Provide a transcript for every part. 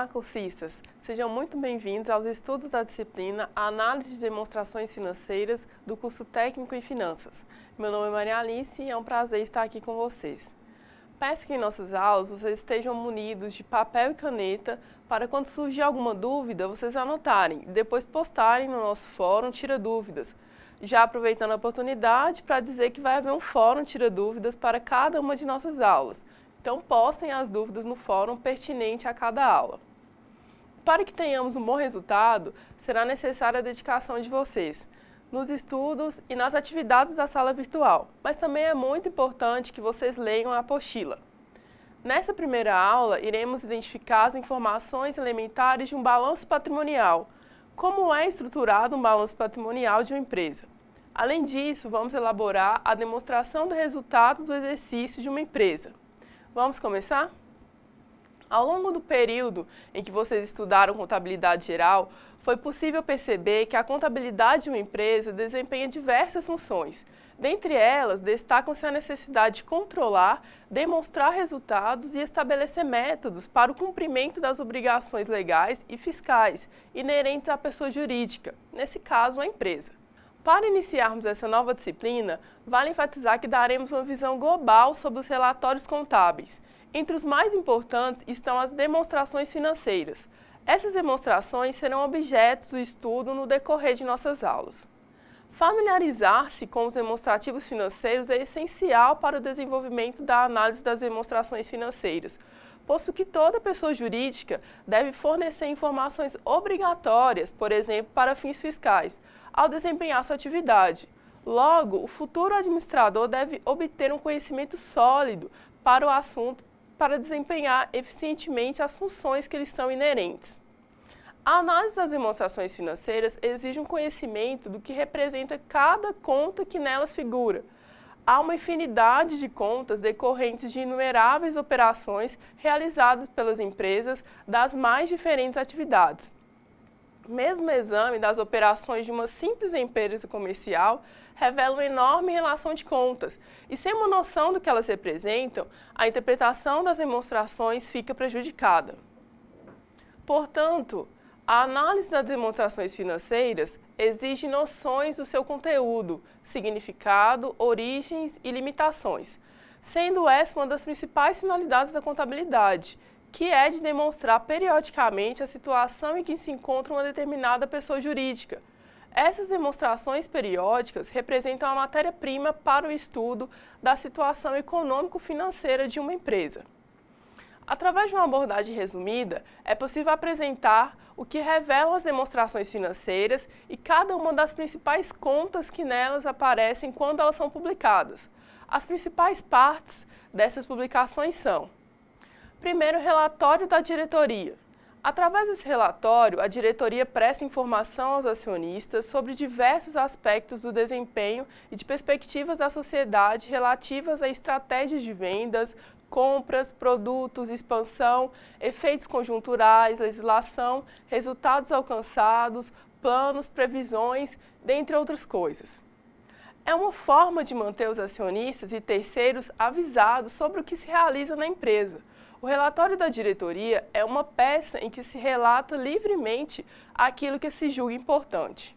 Olá, cursistas! Sejam muito bem-vindos aos estudos da disciplina Análise de Demonstrações Financeiras do curso Técnico em Finanças. Meu nome é Maria Alice e é um prazer estar aqui com vocês. Peço que em nossas aulas vocês estejam munidos de papel e caneta para quando surgir alguma dúvida, vocês anotarem e depois postarem no nosso fórum Tira Dúvidas. Já aproveitando a oportunidade para dizer que vai haver um fórum Tira Dúvidas para cada uma de nossas aulas. Então, postem as dúvidas no fórum pertinente a cada aula. Para que tenhamos um bom resultado, será necessária a dedicação de vocês nos estudos e nas atividades da sala virtual, mas também é muito importante que vocês leiam a apostila. Nessa primeira aula, iremos identificar as informações elementares de um balanço patrimonial, como é estruturado um balanço patrimonial de uma empresa. Além disso, vamos elaborar a demonstração do resultado do exercício de uma empresa. Vamos começar? Ao longo do período em que vocês estudaram contabilidade geral, foi possível perceber que a contabilidade de uma empresa desempenha diversas funções. Dentre elas, destacam-se a necessidade de controlar, demonstrar resultados e estabelecer métodos para o cumprimento das obrigações legais e fiscais inerentes à pessoa jurídica, nesse caso, a empresa. Para iniciarmos essa nova disciplina, vale enfatizar que daremos uma visão global sobre os relatórios contábeis. Entre os mais importantes estão as demonstrações financeiras. Essas demonstrações serão objetos do estudo no decorrer de nossas aulas. Familiarizar-se com os demonstrativos financeiros é essencial para o desenvolvimento da análise das demonstrações financeiras, posto que toda pessoa jurídica deve fornecer informações obrigatórias, por exemplo, para fins fiscais, ao desempenhar sua atividade. Logo, o futuro administrador deve obter um conhecimento sólido para o assunto para desempenhar eficientemente as funções que lhe estão inerentes. A análise das demonstrações financeiras exige um conhecimento do que representa cada conta que nelas figura. Há uma infinidade de contas decorrentes de inumeráveis operações realizadas pelas empresas das mais diferentes atividades. Mesmo o exame das operações de uma simples empresa comercial revela uma enorme relação de contas e, sem uma noção do que elas representam, a interpretação das demonstrações fica prejudicada. Portanto, a análise das demonstrações financeiras exige noções do seu conteúdo, significado, origens e limitações, sendo essa uma das principais finalidades da contabilidade, que é de demonstrar periodicamente a situação em que se encontra uma determinada pessoa jurídica. Essas demonstrações periódicas representam a matéria-prima para o estudo da situação econômico-financeira de uma empresa. Através de uma abordagem resumida, é possível apresentar o que revelam as demonstrações financeiras e cada uma das principais contas que nelas aparecem quando elas são publicadas. As principais partes dessas publicações são: primeiro, relatório da diretoria. Através desse relatório, a diretoria presta informação aos acionistas sobre diversos aspectos do desempenho e de perspectivas da sociedade relativas a estratégias de vendas, compras, produtos, expansão, efeitos conjunturais, legislação, resultados alcançados, planos, previsões, dentre outras coisas. É uma forma de manter os acionistas e terceiros avisados sobre o que se realiza na empresa. O relatório da diretoria é uma peça em que se relata livremente aquilo que se julga importante.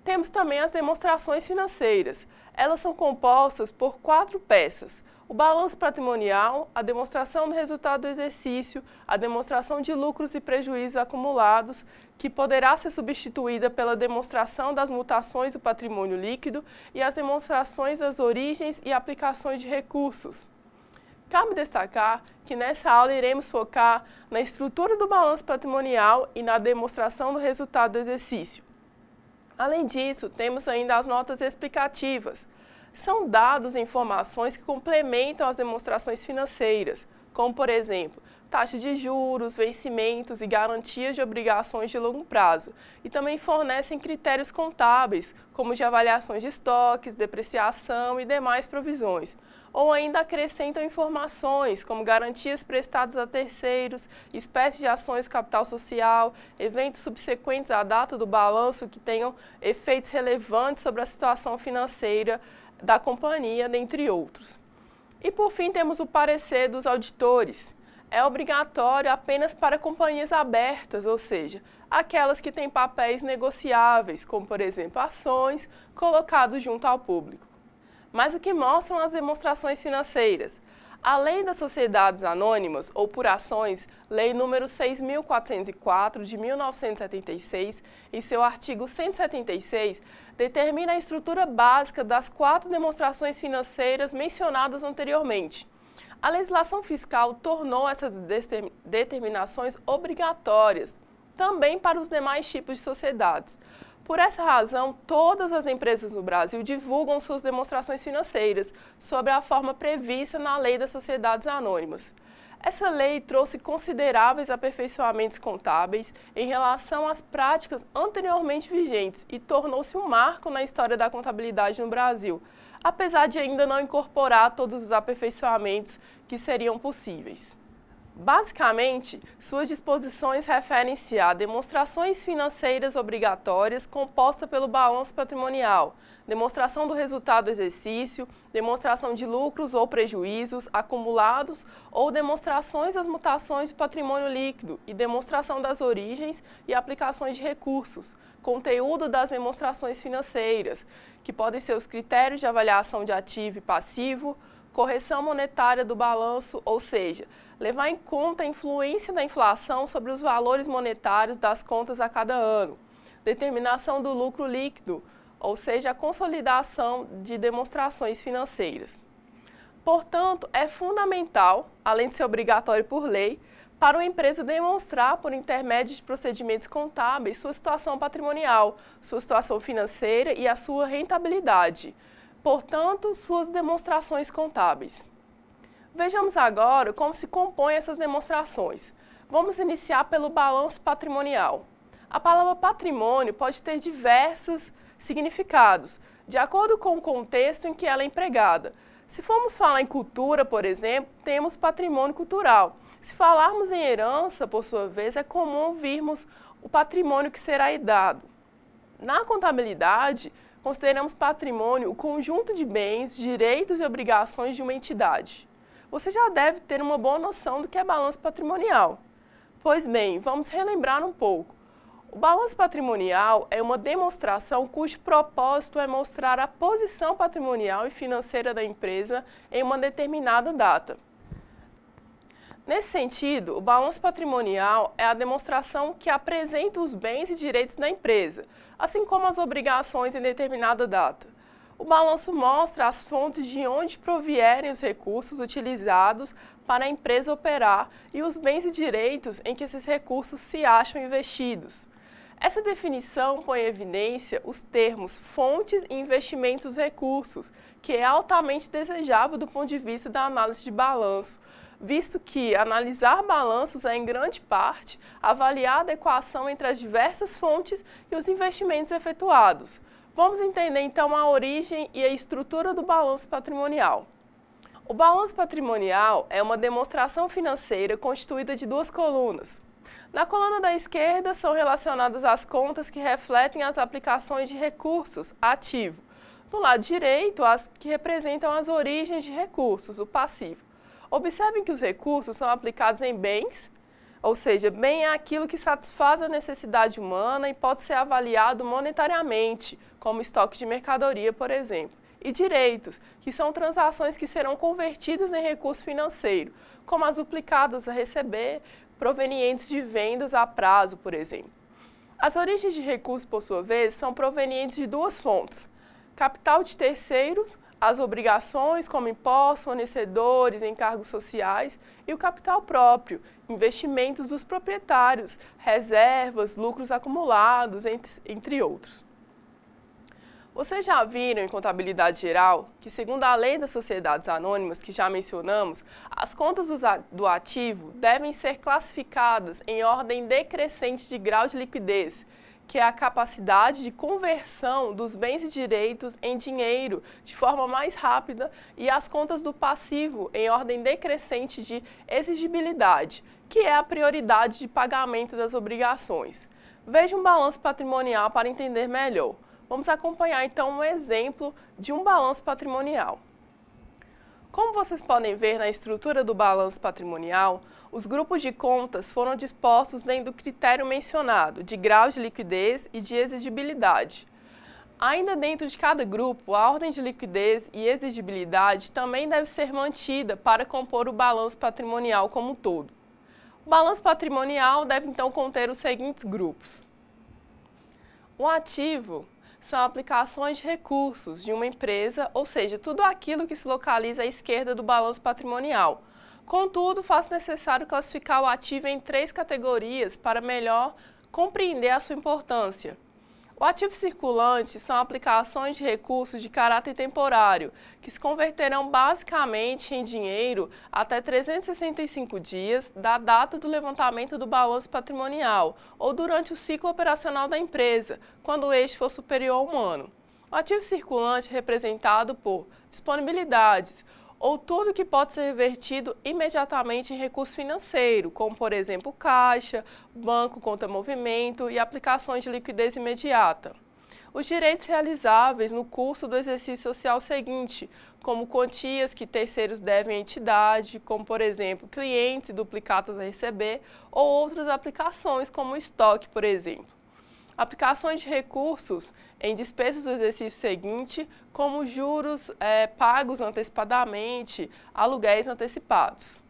Temos também as demonstrações financeiras. Elas são compostas por 4 peças: o balanço patrimonial, a demonstração do resultado do exercício, a demonstração de lucros e prejuízos acumulados, que poderá ser substituída pela demonstração das mutações do patrimônio líquido, e as demonstrações das origens e aplicações de recursos. Cabe destacar que nessa aula iremos focar na estrutura do balanço patrimonial e na demonstração do resultado do exercício. Além disso, temos ainda as notas explicativas. São dados e informações que complementam as demonstrações financeiras, como, por exemplo, taxa de juros, vencimentos e garantias de obrigações de longo prazo, e também fornecem critérios contábeis, como de avaliações de estoques, depreciação e demais provisões, ou ainda acrescentam informações como garantias prestadas a terceiros, espécies de ações de capital social, eventos subsequentes à data do balanço que tenham efeitos relevantes sobre a situação financeira da companhia, dentre outros. E por fim temos o parecer dos auditores. é obrigatório apenas para companhias abertas, ou seja, aquelas que têm papéis negociáveis, como por exemplo ações, colocados junto ao público. Mas o que mostram as demonstrações financeiras? A Lei das Sociedades Anônimas, ou por ações, Lei nº 6.404, de 1976, em seu artigo 176, determina a estrutura básica das 4 demonstrações financeiras mencionadas anteriormente. A legislação fiscal tornou essas determinações obrigatórias, também para os demais tipos de sociedades. Por essa razão, todas as empresas no Brasil divulgam suas demonstrações financeiras sobre a forma prevista na Lei das Sociedades Anônimas. Essa lei trouxe consideráveis aperfeiçoamentos contábeis em relação às práticas anteriormente vigentes e tornou-se um marco na história da contabilidade no Brasil, apesar de ainda não incorporar todos os aperfeiçoamentos que seriam possíveis. Basicamente, suas disposições referem-se a demonstrações financeiras obrigatórias composta pelo balanço patrimonial, demonstração do resultado do exercício, demonstração de lucros ou prejuízos acumulados ou demonstrações das mutações do patrimônio líquido e demonstração das origens e aplicações de recursos, conteúdo das demonstrações financeiras, que podem ser os critérios de avaliação de ativo e passivo, correção monetária do balanço, ou seja, levar em conta a influência da inflação sobre os valores monetários das contas a cada ano, determinação do lucro líquido, ou seja, a consolidação de demonstrações financeiras. Portanto, é fundamental, além de ser obrigatório por lei, para uma empresa demonstrar, por intermédio de procedimentos contábeis, sua situação patrimonial, sua situação financeira e a sua rentabilidade. Portanto, suas demonstrações contábeis. Vejamos agora como se compõem essas demonstrações. Vamos iniciar pelo balanço patrimonial. A palavra patrimônio pode ter diversos significados, de acordo com o contexto em que ela é empregada. Se formos falar em cultura, por exemplo, temos patrimônio cultural. Se falarmos em herança, por sua vez, é comum virmos o patrimônio que será herdado. Na contabilidade, consideramos patrimônio o conjunto de bens, direitos e obrigações de uma entidade. Você já deve ter uma boa noção do que é balanço patrimonial. Pois bem, vamos relembrar um pouco. O balanço patrimonial é uma demonstração cujo propósito é mostrar a posição patrimonial e financeira da empresa em uma determinada data. Nesse sentido, o balanço patrimonial é a demonstração que apresenta os bens e direitos da empresa, assim como as obrigações em determinada data. O balanço mostra as fontes de onde provierem os recursos utilizados para a empresa operar e os bens e direitos em que esses recursos se acham investidos. Essa definição põe em evidência os termos fontes e investimentos dos recursos, que é altamente desejável do ponto de vista da análise de balanço, visto que analisar balanços é, em grande parte, avaliar a adequação entre as diversas fontes e os investimentos efetuados. Vamos entender então a origem e a estrutura do balanço patrimonial. O balanço patrimonial é uma demonstração financeira constituída de 2 colunas. Na coluna da esquerda são relacionadas as contas que refletem as aplicações de recursos, ativo. No lado direito, as que representam as origens de recursos, o passivo. Observem que os recursos são aplicados em bens, ou seja, bem é aquilo que satisfaz a necessidade humana e pode ser avaliado monetariamente, como estoque de mercadoria, por exemplo. E direitos, que são transações que serão convertidas em recurso financeiro, como as duplicadas a receber, provenientes de vendas a prazo, por exemplo. As origens de recursos, por sua vez, são provenientes de 2 fontes: capital de terceiros, as obrigações como impostos, fornecedores, encargos sociais, e o capital próprio, investimentos dos proprietários, reservas, lucros acumulados, entre outros. Vocês já viram em contabilidade geral que, segundo a Lei das Sociedades Anônimas, que já mencionamos, as contas do ativo devem ser classificadas em ordem decrescente de grau de liquidez, que é a capacidade de conversão dos bens e direitos em dinheiro de forma mais rápida, e as contas do passivo em ordem decrescente de exigibilidade, que é a prioridade de pagamento das obrigações. Veja um balanço patrimonial para entender melhor. Vamos acompanhar então um exemplo de um balanço patrimonial. Como vocês podem ver na estrutura do balanço patrimonial, os grupos de contas foram dispostos dentro do critério mencionado, de grau de liquidez e de exigibilidade. Ainda dentro de cada grupo, a ordem de liquidez e exigibilidade também deve ser mantida para compor o balanço patrimonial como um todo. O balanço patrimonial deve então conter os seguintes grupos. O ativo são aplicações de recursos de uma empresa, ou seja, tudo aquilo que se localiza à esquerda do balanço patrimonial. Contudo, faz necessário classificar o ativo em 3 categorias para melhor compreender a sua importância. O ativo circulante são aplicações de recursos de caráter temporário, que se converterão basicamente em dinheiro até 365 dias da data do levantamento do balanço patrimonial ou durante o ciclo operacional da empresa, quando este for superior a 1 ano. O ativo circulante é representado por disponibilidades, ou tudo que pode ser revertido imediatamente em recurso financeiro, como, por exemplo, caixa, banco, conta movimento e aplicações de liquidez imediata. Os direitos realizáveis no curso do exercício social seguinte, como quantias que terceiros devem à entidade, como, por exemplo, clientes e duplicatas a receber, ou outras aplicações, como estoque, por exemplo. Aplicações de recursos em despesas do exercício seguinte, como juros pagos antecipadamente, aluguéis antecipados.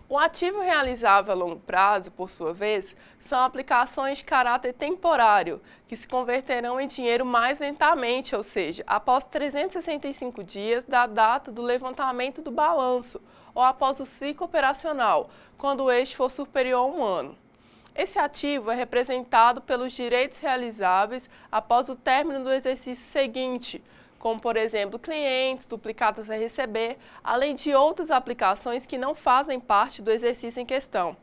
O ativo realizável a longo prazo, por sua vez, são aplicações de caráter temporário, que se converterão em dinheiro mais lentamente, ou seja, após 365 dias da data do levantamento do balanço, ou após o ciclo operacional, quando este for superior a 1 ano. Esse ativo é representado pelos direitos realizáveis após o término do exercício seguinte, como, por exemplo, clientes, duplicatas a receber, além de outras aplicações que não fazem parte do exercício em questão.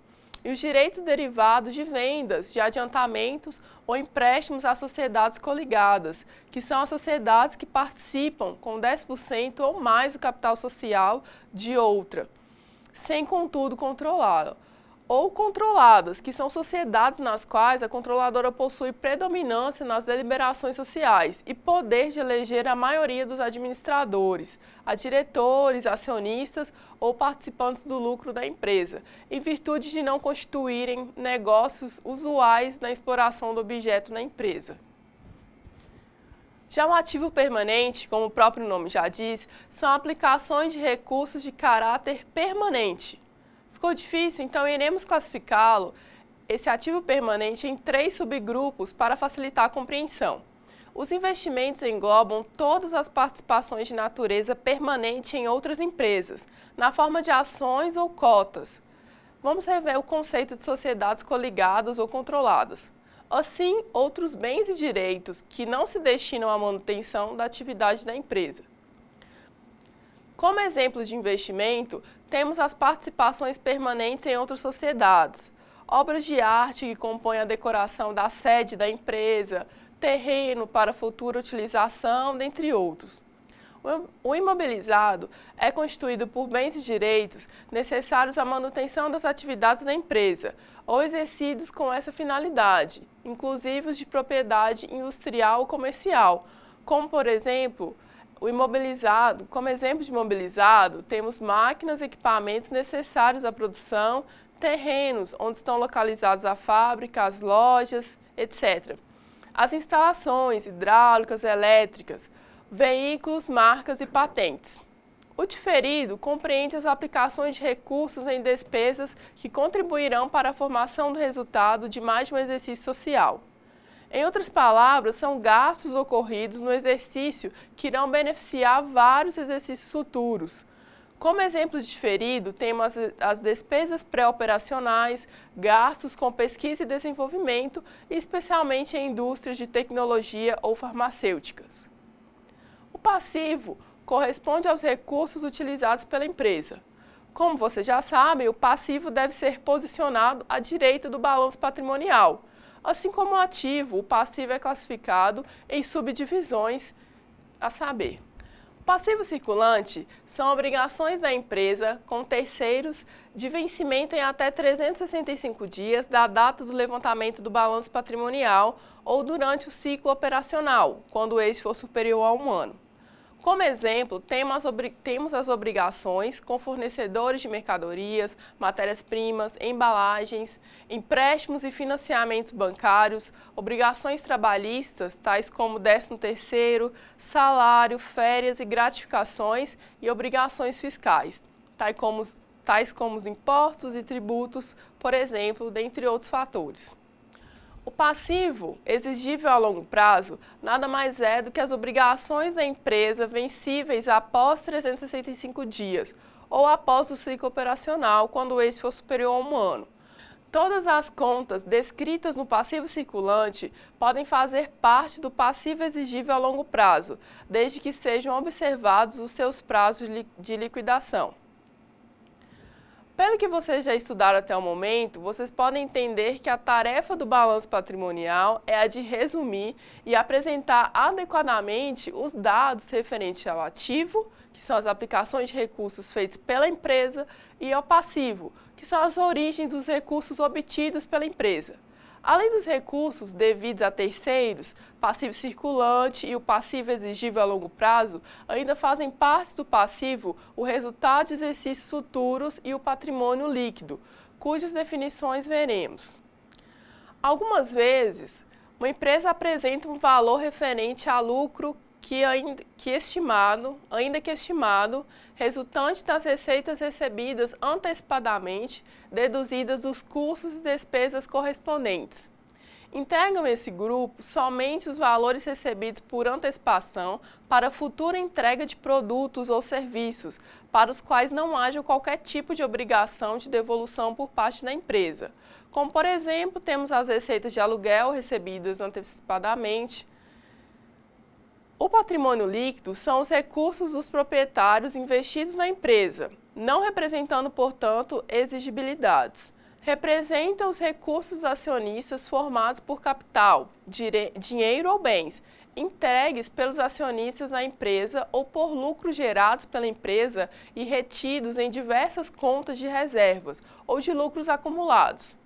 E os direitos derivados de vendas, de adiantamentos ou empréstimos a sociedades coligadas, que são as sociedades que participam com 10% ou mais do capital social de outra, sem contudo controlá-la. Ou controladas, que são sociedades nas quais a controladora possui predominância nas deliberações sociais e poder de eleger a maioria dos administradores, a diretores, acionistas ou participantes do lucro da empresa, em virtude de não constituírem negócios usuais na exploração do objeto na empresa. Já o ativo permanente, como o próprio nome já diz, são aplicações de recursos de caráter permanente. Ficou difícil? Então iremos classificá-lo, esse ativo permanente, em 3 subgrupos para facilitar a compreensão. Os investimentos englobam todas as participações de natureza permanente em outras empresas, na forma de ações ou cotas. Vamos rever o conceito de sociedades coligadas ou controladas. Assim, outros bens e direitos que não se destinam à manutenção da atividade da empresa. Como exemplo de investimento, temos as participações permanentes em outras sociedades, obras de arte que compõem a decoração da sede da empresa, terreno para futura utilização, dentre outros. O imobilizado é constituído por bens e direitos necessários à manutenção das atividades da empresa ou exercidos com essa finalidade, inclusive os de propriedade industrial ou comercial, como, por exemplo, o imobilizado. Como exemplo de imobilizado, temos máquinas e equipamentos necessários à produção, terrenos onde estão localizados a fábrica, as lojas, etc. As instalações hidráulicas, elétricas, veículos, marcas e patentes. O diferido compreende as aplicações de recursos em despesas que contribuirão para a formação do resultado de mais de um exercício social. Em outras palavras, são gastos ocorridos no exercício que irão beneficiar vários exercícios futuros. Como exemplo de diferido, temos as despesas pré-operacionais, gastos com pesquisa e desenvolvimento, especialmente em indústrias de tecnologia ou farmacêuticas. O passivo corresponde aos recursos utilizados pela empresa. Como você já sabe, o passivo deve ser posicionado à direita do balanço patrimonial. Assim como o ativo, o passivo é classificado em subdivisões, a saber. O passivo circulante são obrigações da empresa com terceiros de vencimento em até 365 dias da data do levantamento do balanço patrimonial ou durante o ciclo operacional, quando este for superior a 1 ano. Como exemplo, temos as obrigações com fornecedores de mercadorias, matérias-primas, embalagens, empréstimos e financiamentos bancários, obrigações trabalhistas, tais como 13º, salário, férias e gratificações, e obrigações fiscais, tais como os impostos e tributos, por exemplo, dentre outros fatores. O passivo exigível a longo prazo nada mais é do que as obrigações da empresa vencíveis após 365 dias ou após o ciclo operacional, quando esse for superior a 1 ano. Todas as contas descritas no passivo circulante podem fazer parte do passivo exigível a longo prazo, desde que sejam observados os seus prazos de liquidação. Pelo que vocês já estudaram até o momento, vocês podem entender que a tarefa do balanço patrimonial é a de resumir e apresentar adequadamente os dados referentes ao ativo, que são as aplicações de recursos feitos pela empresa, e ao passivo, que são as origens dos recursos obtidos pela empresa. Além dos recursos devidos a terceiros, passivo circulante e o passivo exigível a longo prazo, ainda fazem parte do passivo o resultado de exercícios futuros e o patrimônio líquido, cujas definições veremos. Algumas vezes, uma empresa apresenta um valor referente a lucro ainda que estimado, resultante das receitas recebidas antecipadamente, deduzidas dos custos e despesas correspondentes. Entregam esse grupo somente os valores recebidos por antecipação para futura entrega de produtos ou serviços, para os quais não haja qualquer tipo de obrigação de devolução por parte da empresa. Como, por exemplo, temos as receitas de aluguel recebidas antecipadamente. O patrimônio líquido são os recursos dos proprietários investidos na empresa, não representando, portanto, exigibilidades. Representa os recursos acionistas formados por capital, dinheiro ou bens, entregues pelos acionistas à empresa ou por lucros gerados pela empresa e retidos em diversas contas de reservas ou de lucros acumulados.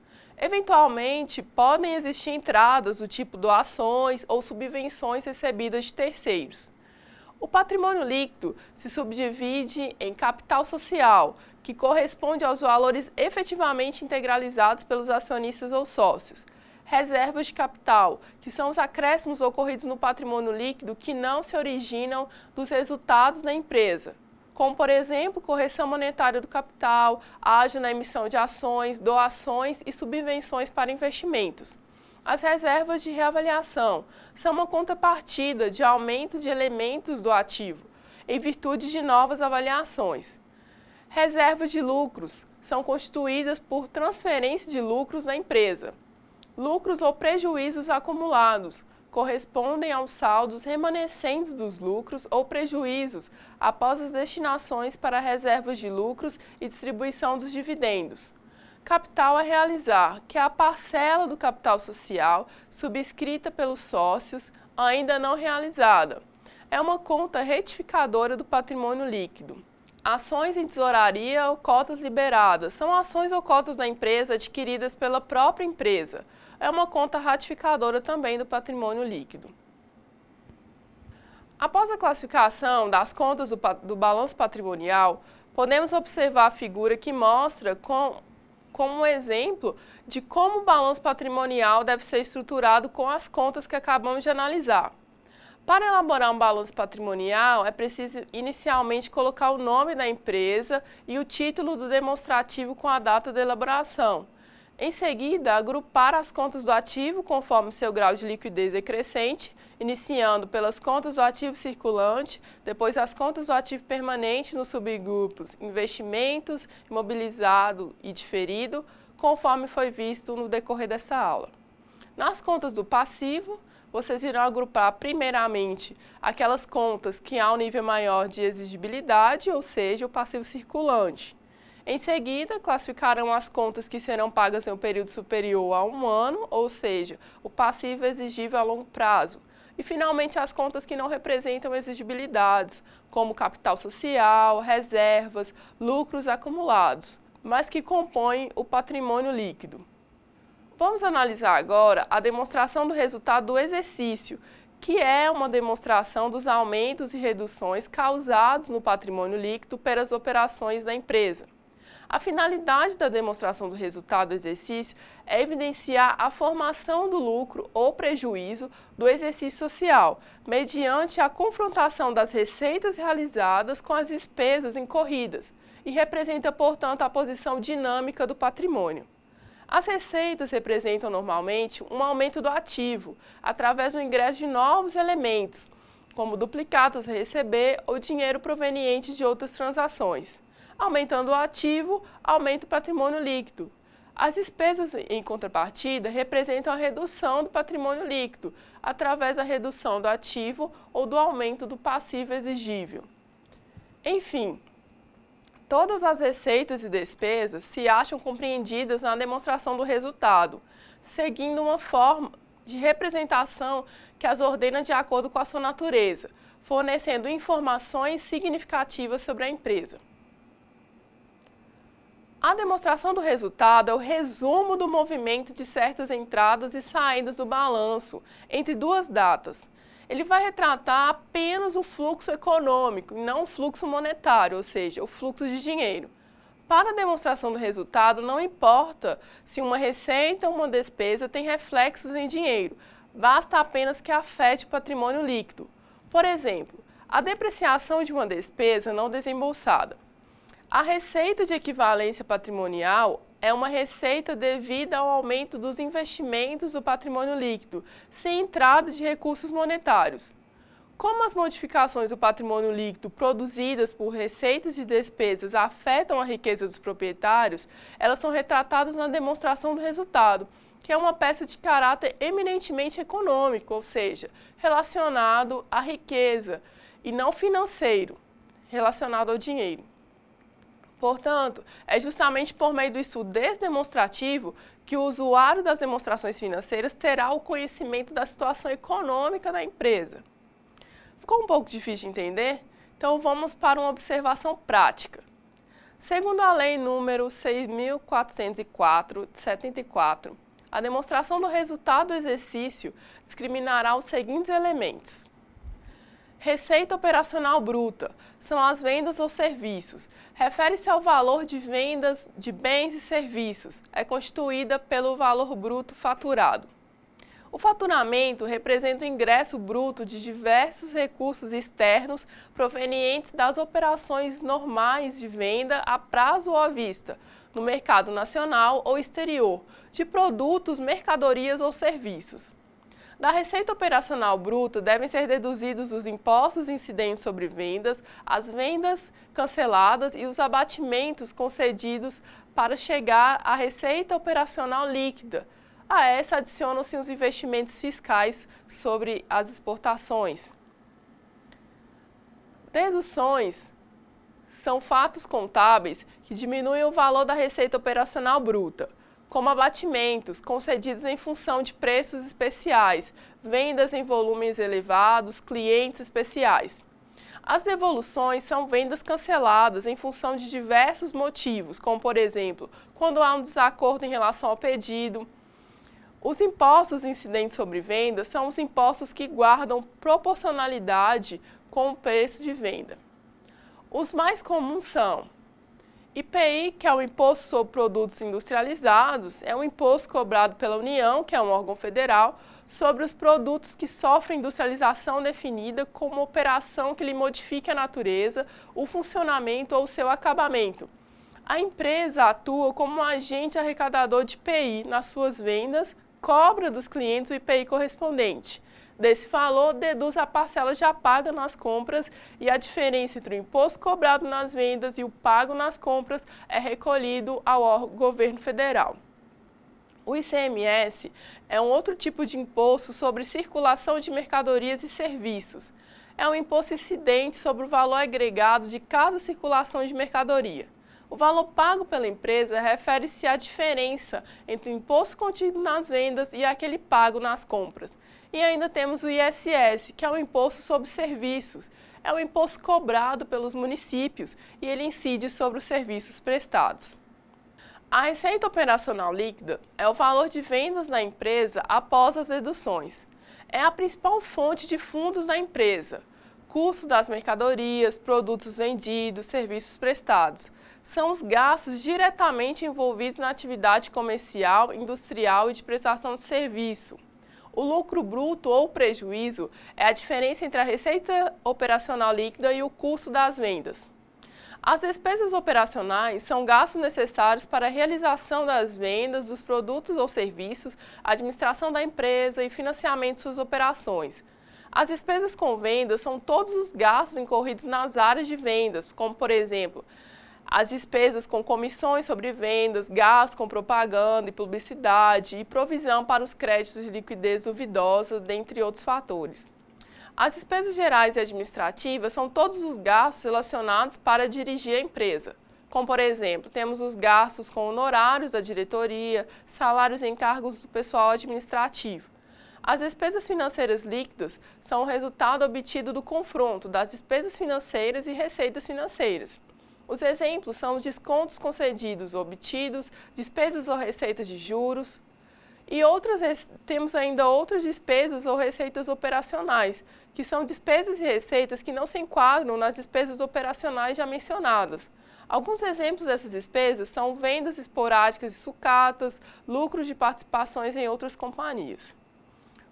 Eventualmente, podem existir entradas do tipo doações ou subvenções recebidas de terceiros. O patrimônio líquido se subdivide em capital social, que corresponde aos valores efetivamente integralizados pelos acionistas ou sócios. Reservas de capital, que são os acréscimos ocorridos no patrimônio líquido que não se originam dos resultados da empresa, como, por exemplo, correção monetária do capital, ágio na emissão de ações, doações e subvenções para investimentos. As reservas de reavaliação são uma contrapartida de aumento de elementos do ativo, em virtude de novas avaliações. Reservas de lucros são constituídas por transferência de lucros da empresa. Lucros ou prejuízos acumulados correspondem aos saldos remanescentes dos lucros ou prejuízos após as destinações para reservas de lucros e distribuição dos dividendos. Capital a realizar, que é a parcela do capital social subscrita pelos sócios ainda não realizada. É uma conta retificadora do patrimônio líquido. Ações em tesouraria ou cotas liberadas são ações ou cotas da empresa adquiridas pela própria empresa. É uma conta ratificadora também do patrimônio líquido. Após a classificação das contas do balanço patrimonial, podemos observar a figura que mostra como um exemplo de como o balanço patrimonial deve ser estruturado com as contas que acabamos de analisar. Para elaborar um balanço patrimonial, é preciso inicialmente colocar o nome da empresa e o título do demonstrativo com a data da elaboração. Em seguida, agrupar as contas do ativo conforme seu grau de liquidez é crescente, iniciando pelas contas do ativo circulante, depois as contas do ativo permanente nos subgrupos investimentos, imobilizado e diferido, conforme foi visto no decorrer desta aula. Nas contas do passivo, vocês irão agrupar primeiramente aquelas contas que há um nível maior de exigibilidade, ou seja, o passivo circulante. Em seguida, classificarão as contas que serão pagas em um período superior a 1 ano, ou seja, o passivo exigível a longo prazo. E, finalmente, as contas que não representam exigibilidades, como capital social, reservas, lucros acumulados, mas que compõem o patrimônio líquido. Vamos analisar agora a demonstração do resultado do exercício, que é uma demonstração dos aumentos e reduções causados no patrimônio líquido pelas operações da empresa. A finalidade da demonstração do resultado do exercício é evidenciar a formação do lucro ou prejuízo do exercício social, mediante a confrontação das receitas realizadas com as despesas incorridas, e representa, portanto, a posição dinâmica do patrimônio. As receitas representam normalmente um aumento do ativo, através do ingresso de novos elementos, como duplicatas a receber ou dinheiro proveniente de outras transações. Aumentando o ativo, aumenta o patrimônio líquido. As despesas, em contrapartida, representam a redução do patrimônio líquido, através da redução do ativo ou do aumento do passivo exigível. Enfim, todas as receitas e despesas se acham compreendidas na demonstração do resultado, seguindo uma forma de representação que as ordena de acordo com a sua natureza, fornecendo informações significativas sobre a empresa. A demonstração do resultado é o resumo do movimento de certas entradas e saídas do balanço entre duas datas. Ele vai retratar apenas o fluxo econômico e não o fluxo monetário, ou seja, o fluxo de dinheiro. Para a demonstração do resultado, não importa se uma receita ou uma despesa tem reflexos em dinheiro, basta apenas que afete o patrimônio líquido. Por exemplo, a depreciação de uma despesa não desembolsada. A receita de equivalência patrimonial é uma receita devida ao aumento dos investimentos do patrimônio líquido, sem entrada de recursos monetários. Como as modificações do patrimônio líquido produzidas por receitas e despesas afetam a riqueza dos proprietários, elas são retratadas na demonstração do resultado, que é uma peça de caráter eminentemente econômico, ou seja, relacionado à riqueza, e não financeiro, relacionado ao dinheiro. Portanto, é justamente por meio do estudo desdemonstrativo que o usuário das demonstrações financeiras terá o conhecimento da situação econômica da empresa. Ficou um pouco difícil de entender? Então vamos para uma observação prática. Segundo a Lei nº 6.404, de 74, a demonstração do resultado do exercício discriminará os seguintes elementos. Receita operacional bruta são as vendas ou serviços. Refere-se ao valor de vendas de bens e serviços. É constituída pelo valor bruto faturado. O faturamento representa o ingresso bruto de diversos recursos externos provenientes das operações normais de venda a prazo ou à vista, no mercado nacional ou exterior, de produtos, mercadorias ou serviços. Da receita operacional bruta devem ser deduzidos os impostos incidentes sobre vendas, as vendas canceladas e os abatimentos concedidos para chegar à receita operacional líquida. A essa adicionam-se os investimentos fiscais sobre as exportações. Deduções são fatos contábeis que diminuem o valor da receita operacional bruta, como abatimentos concedidos em função de preços especiais, vendas em volumes elevados, clientes especiais. As devoluções são vendas canceladas em função de diversos motivos, como, por exemplo, quando há um desacordo em relação ao pedido. Os impostos incidentes sobre vendas são os impostos que guardam proporcionalidade com o preço de venda. Os mais comuns são IPI, que é o Imposto sobre Produtos Industrializados, é um imposto cobrado pela União, que é um órgão federal, sobre os produtos que sofrem industrialização definida como operação que lhe modifique a natureza, o funcionamento ou o seu acabamento. A empresa atua como um agente arrecadador de IPI nas suas vendas, cobra dos clientes o IPI correspondente. Desse valor, deduz a parcela já paga nas compras e a diferença entre o imposto cobrado nas vendas e o pago nas compras é recolhido ao governo federal. O ICMS é um outro tipo de imposto sobre circulação de mercadorias e serviços. É um imposto incidente sobre o valor agregado de cada circulação de mercadoria. O valor pago pela empresa refere-se à diferença entre o imposto contido nas vendas e aquele pago nas compras. E ainda temos o ISS, que é o Imposto sobre Serviços. É um imposto cobrado pelos municípios e ele incide sobre os serviços prestados. A receita operacional líquida é o valor de vendas da empresa após as deduções. é a principal fonte de fundos da empresa. Custo das mercadorias, produtos vendidos, serviços prestados. São os gastos diretamente envolvidos na atividade comercial, industrial e de prestação de serviço. O lucro bruto ou prejuízo é a diferença entre a receita operacional líquida e o custo das vendas. As despesas operacionais são gastos necessários para a realização das vendas dos produtos ou serviços, administração da empresa e financiamento de suas operações. As despesas com vendas são todos os gastos incorridos nas áreas de vendas, como, por exemplo, as despesas com comissões sobre vendas, gastos com propaganda e publicidade e provisão para os créditos de liquidez duvidosa, dentre outros fatores. As despesas gerais e administrativas são todos os gastos relacionados para dirigir a empresa, como, por exemplo, temos os gastos com honorários da diretoria, salários e encargos do pessoal administrativo. As despesas financeiras líquidas são o resultado obtido do confronto das despesas financeiras e receitas financeiras. Os exemplos são os descontos concedidos ou obtidos, despesas ou receitas de juros, e temos ainda outras despesas ou receitas operacionais, que são despesas e receitas que não se enquadram nas despesas operacionais já mencionadas. Alguns exemplos dessas despesas são vendas esporádicas de sucatas, lucros de participações em outras companhias.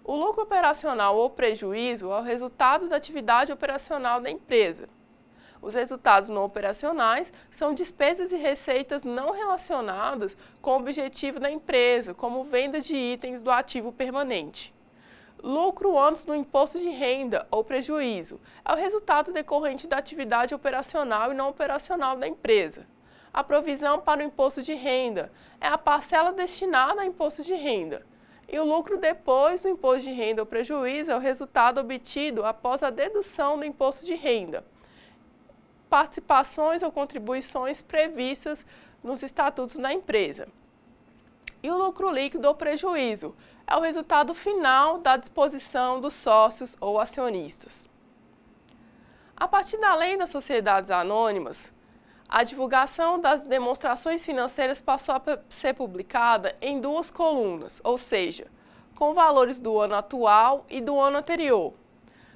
O lucro operacional ou prejuízo é o resultado da atividade operacional da empresa. Os resultados não operacionais são despesas e receitas não relacionadas com o objetivo da empresa, como venda de itens do ativo permanente. Lucro antes do imposto de renda ou prejuízo é o resultado decorrente da atividade operacional e não operacional da empresa. A provisão para o imposto de renda é a parcela destinada ao imposto de renda. E o lucro depois do imposto de renda ou prejuízo é o resultado obtido após a dedução do imposto de renda. Participações ou contribuições previstas nos estatutos da empresa. E o lucro líquido ou prejuízo é o resultado final da disposição dos sócios ou acionistas. A partir da Lei das Sociedades Anônimas, a divulgação das demonstrações financeiras passou a ser publicada em duas colunas, ou seja, com valores do ano atual e do ano anterior.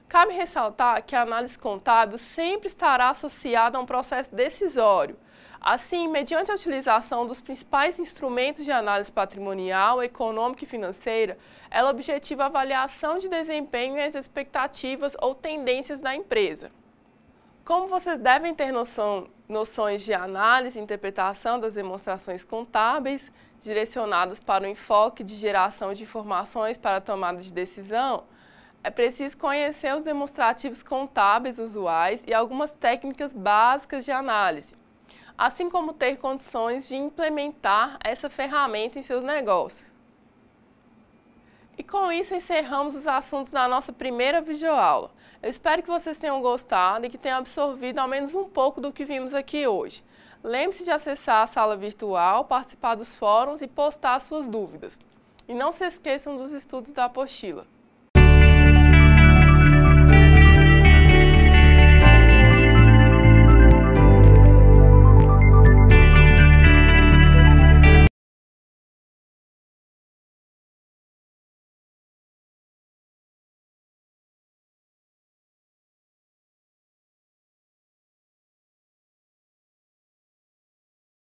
Cabe ressaltar que a análise contábil sempre estará associada a um processo decisório. Assim, mediante a utilização dos principais instrumentos de análise patrimonial, econômica e financeira, ela objetiva a avaliação de desempenho e as expectativas ou tendências da empresa. Como vocês devem ter noções de análise e interpretação das demonstrações contábeis, direcionadas para o enfoque de geração de informações para a tomada de decisão, é preciso conhecer os demonstrativos contábeis usuais e algumas técnicas básicas de análise, assim como ter condições de implementar essa ferramenta em seus negócios. E com isso encerramos os assuntos da nossa primeira videoaula. Eu espero que vocês tenham gostado e que tenham absorvido ao menos um pouco do que vimos aqui hoje. Lembre-se de acessar a sala virtual, participar dos fóruns e postar suas dúvidas. E não se esqueçam dos estudos da apostila.